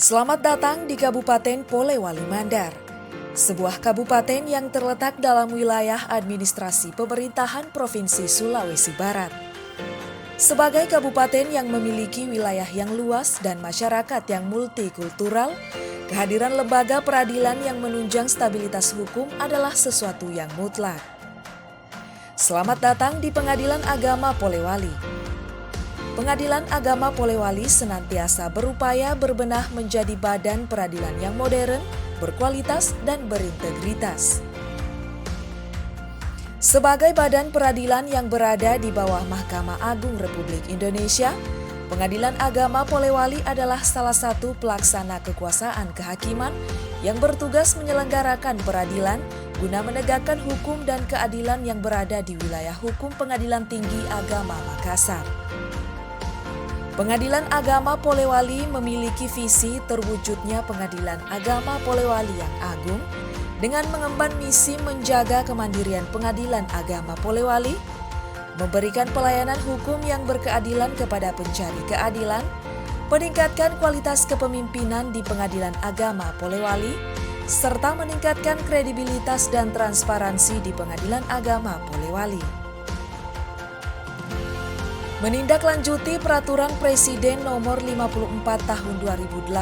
Selamat datang di Kabupaten Polewali Mandar, sebuah kabupaten yang terletak dalam wilayah administrasi pemerintahan Provinsi Sulawesi Barat. Sebagai kabupaten yang memiliki wilayah yang luas dan masyarakat yang multikultural, kehadiran lembaga peradilan yang menunjang stabilitas hukum adalah sesuatu yang mutlak. Selamat datang di Pengadilan Agama Polewali. Pengadilan Agama Polewali senantiasa berupaya berbenah menjadi badan peradilan yang modern, berkualitas, dan berintegritas. Sebagai badan peradilan yang berada di bawah Mahkamah Agung Republik Indonesia, Pengadilan Agama Polewali adalah salah satu pelaksana kekuasaan kehakiman yang bertugas menyelenggarakan peradilan guna menegakkan hukum dan keadilan yang berada di wilayah hukum Pengadilan Tinggi Agama Makassar. Pengadilan Agama Polewali memiliki visi terwujudnya Pengadilan Agama Polewali yang agung dengan mengemban misi menjaga kemandirian Pengadilan Agama Polewali, memberikan pelayanan hukum yang berkeadilan kepada pencari keadilan, meningkatkan kualitas kepemimpinan di Pengadilan Agama Polewali, serta meningkatkan kredibilitas dan transparansi di Pengadilan Agama Polewali. Menindaklanjuti Peraturan Presiden Nomor 54 Tahun 2018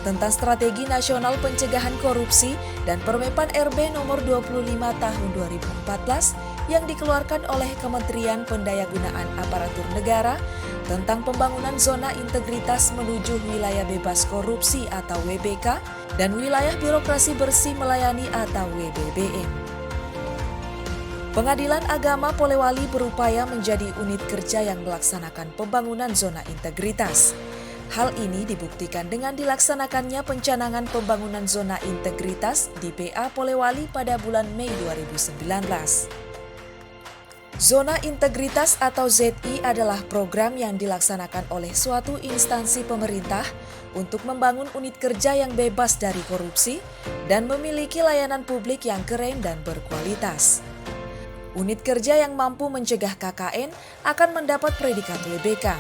tentang Strategi Nasional Pencegahan Korupsi dan Permepan RB Nomor 25 Tahun 2014 yang dikeluarkan oleh Kementerian Pendayagunaan Aparatur Negara tentang pembangunan zona integritas menuju wilayah bebas korupsi atau WBK dan wilayah birokrasi bersih melayani atau WBBM. Pengadilan Agama Polewali berupaya menjadi unit kerja yang melaksanakan pembangunan zona integritas. Hal ini dibuktikan dengan dilaksanakannya pencanangan pembangunan zona integritas di PA Polewali pada bulan Mei 2019. Zona integritas atau ZI adalah program yang dilaksanakan oleh suatu instansi pemerintah untuk membangun unit kerja yang bebas dari korupsi dan memiliki layanan publik yang keren dan berkualitas. Unit kerja yang mampu mencegah KKN akan mendapat predikat WBK,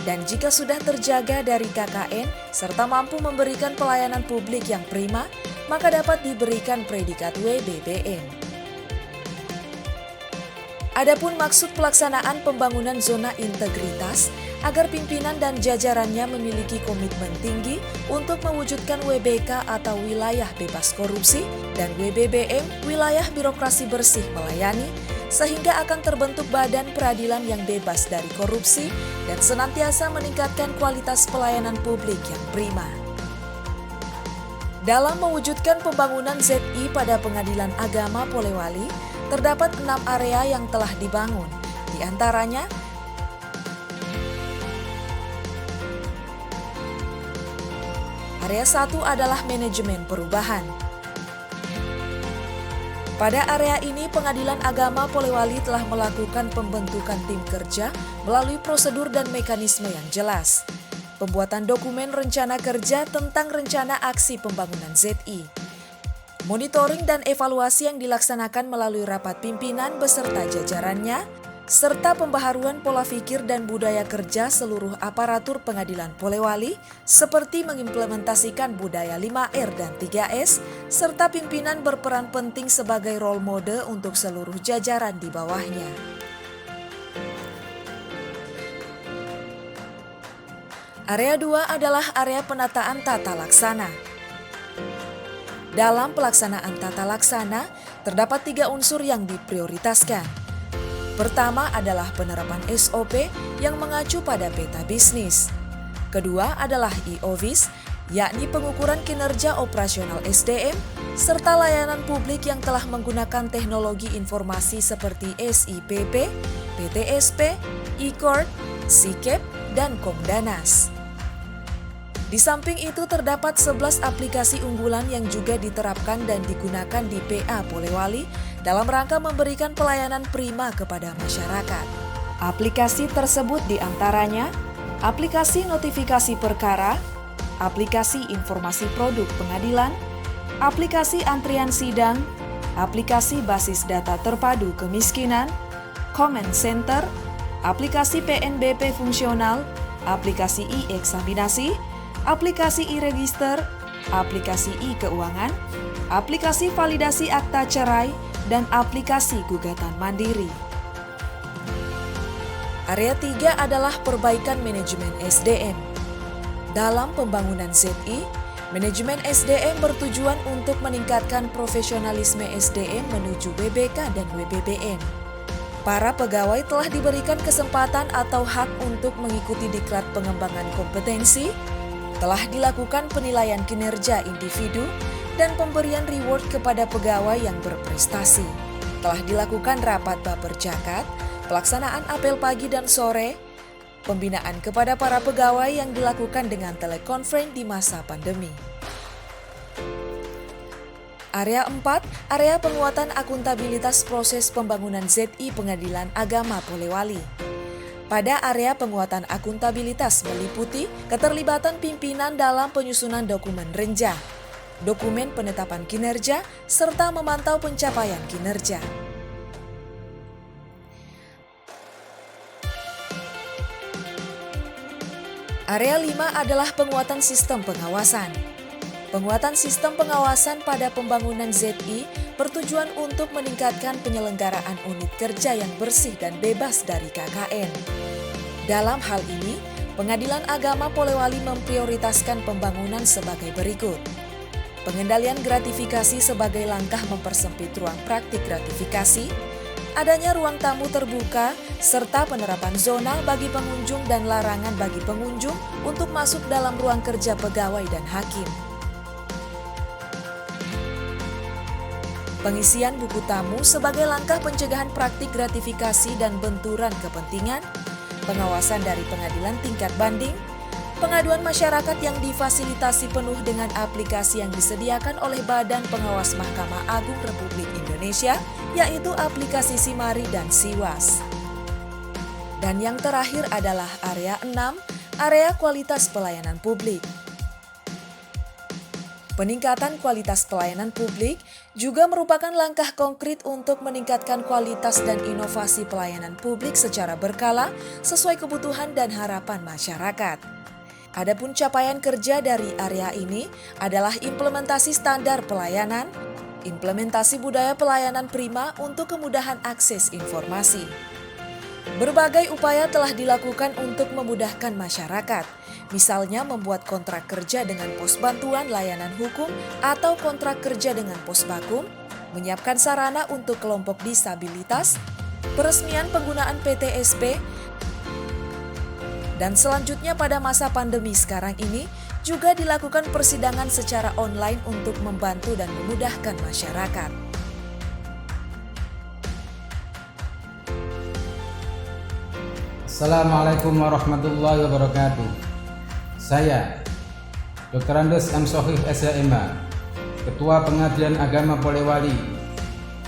dan jika sudah terjaga dari KKN serta mampu memberikan pelayanan publik yang prima, maka dapat diberikan predikat WBBM. Adapun maksud pelaksanaan pembangunan zona integritas agar pimpinan dan jajarannya memiliki komitmen tinggi untuk mewujudkan WBK atau wilayah bebas korupsi dan WBBM wilayah birokrasi bersih melayani, sehingga akan terbentuk badan peradilan yang bebas dari korupsi dan senantiasa meningkatkan kualitas pelayanan publik yang prima. Dalam mewujudkan pembangunan ZI pada Pengadilan Agama Polewali, terdapat 6 area yang telah dibangun. Di antaranya, area 1 adalah manajemen perubahan. Pada area ini, Pengadilan Agama Polewali telah melakukan pembentukan tim kerja melalui prosedur dan mekanisme yang jelas. Pembuatan dokumen rencana kerja tentang rencana aksi pembangunan ZI. Monitoring dan evaluasi yang dilaksanakan melalui rapat pimpinan beserta jajarannya, serta pembaharuan pola pikir dan budaya kerja seluruh aparatur Pengadilan Polewali seperti mengimplementasikan budaya 5R dan 3S, serta pimpinan berperan penting sebagai role model untuk seluruh jajaran di bawahnya. Area 2 adalah area penataan tata laksana. Dalam pelaksanaan tata laksana, terdapat 3 unsur yang diprioritaskan. Pertama adalah penerapan SOP yang mengacu pada peta bisnis. Kedua adalah IOVIS, yakni pengukuran kinerja operasional SDM, serta layanan publik yang telah menggunakan teknologi informasi seperti SIPP, PTSP, e-Court, SICAP, dan Komdanas. Di samping itu terdapat 11 aplikasi unggulan yang juga diterapkan dan digunakan di PA Polewali dalam rangka memberikan pelayanan prima kepada masyarakat. Aplikasi tersebut diantaranya aplikasi notifikasi perkara, aplikasi informasi produk pengadilan, aplikasi antrian sidang, aplikasi basis data terpadu kemiskinan, comment center, aplikasi PNBP fungsional, aplikasi e-eksaminasi, aplikasi e-register, aplikasi e-keuangan, aplikasi validasi akta cerai, dan aplikasi gugatan mandiri. Area 3 adalah perbaikan manajemen SDM. Dalam pembangunan ZI, manajemen SDM bertujuan untuk meningkatkan profesionalisme SDM menuju WBK dan WBBM. Para pegawai telah diberikan kesempatan atau hak untuk mengikuti diklat pengembangan kompetensi, telah dilakukan penilaian kinerja individu, dan pemberian reward kepada pegawai yang berprestasi. Telah dilakukan rapat baperjakat, pelaksanaan apel pagi dan sore, pembinaan kepada para pegawai yang dilakukan dengan telekonferensi di masa pandemi. Area 4, area penguatan akuntabilitas proses pembangunan ZI Pengadilan Agama Polewali. Pada area penguatan akuntabilitas meliputi keterlibatan pimpinan dalam penyusunan dokumen renja, dokumen penetapan kinerja, serta memantau pencapaian kinerja. Area 5 adalah penguatan sistem pengawasan. Penguatan sistem pengawasan pada pembangunan ZI bertujuan untuk meningkatkan penyelenggaraan unit kerja yang bersih dan bebas dari KKN. Dalam hal ini, Pengadilan Agama Polewali memprioritaskan pembangunan sebagai berikut. Pengendalian gratifikasi sebagai langkah mempersempit ruang praktik gratifikasi, adanya ruang tamu terbuka, serta penerapan zona bagi pengunjung dan larangan bagi pengunjung untuk masuk dalam ruang kerja pegawai dan hakim. Pengisian buku tamu sebagai langkah pencegahan praktik gratifikasi dan benturan kepentingan, pengawasan dari pengadilan tingkat banding, pengaduan masyarakat yang difasilitasi penuh dengan aplikasi yang disediakan oleh Badan Pengawas Mahkamah Agung Republik Indonesia, yaitu aplikasi Simari dan Siwas. Dan yang terakhir adalah area 6, area kualitas pelayanan publik. Peningkatan kualitas pelayanan publik juga merupakan langkah konkret untuk meningkatkan kualitas dan inovasi pelayanan publik secara berkala sesuai kebutuhan dan harapan masyarakat. Adapun capaian kerja dari area ini adalah implementasi standar pelayanan, implementasi budaya pelayanan prima untuk kemudahan akses informasi. Berbagai upaya telah dilakukan untuk memudahkan masyarakat, misalnya membuat kontrak kerja dengan pos bantuan layanan hukum atau kontrak kerja dengan pos bakum, menyiapkan sarana untuk kelompok disabilitas, peresmian penggunaan PTSP, dan selanjutnya pada masa pandemi sekarang ini juga dilakukan persidangan secara online untuk membantu dan memudahkan masyarakat. Assalamualaikum warahmatullahi wabarakatuh. Saya, Dr. Andes M. Sohih SHMA, Ketua Pengadilan Agama Polewali,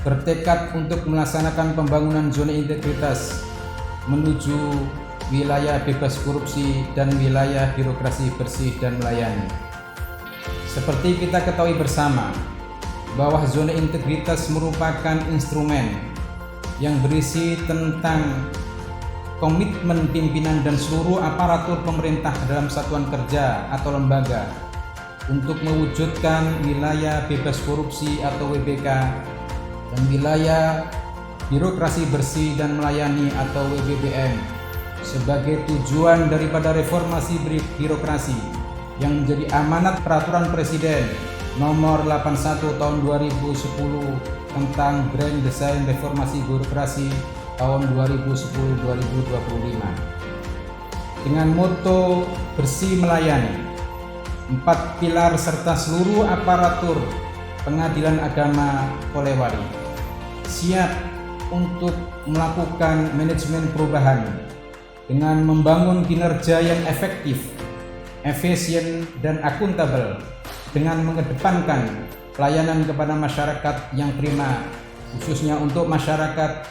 bertekad untuk melaksanakan pembangunan zona integritas menuju wilayah bebas korupsi dan wilayah birokrasi bersih dan melayani. Seperti kita ketahui bersama, bahwa zona integritas merupakan instrumen yang berisi tentang komitmen pimpinan dan seluruh aparatur pemerintah dalam satuan kerja atau lembaga untuk mewujudkan wilayah bebas korupsi atau WBK dan wilayah birokrasi bersih dan melayani atau WBBM sebagai tujuan daripada reformasi birokrasi yang menjadi amanat Peraturan Presiden Nomor 81 Tahun 2010 tentang Grand Design Reformasi Birokrasi tahun 2010-2025 dengan moto bersih melayani, 4 pilar serta seluruh aparatur Pengadilan Agama Polewali siap untuk melakukan manajemen perubahan dengan membangun kinerja yang efektif, efisien, dan akuntabel dengan mengedepankan pelayanan kepada masyarakat yang prima, khususnya untuk masyarakat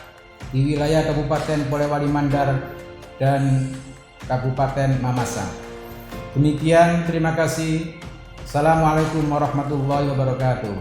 di wilayah Kabupaten Polewali Mandar dan Kabupaten Mamasa. Demikian, terima kasih. Assalamualaikum warahmatullahi wabarakatuh.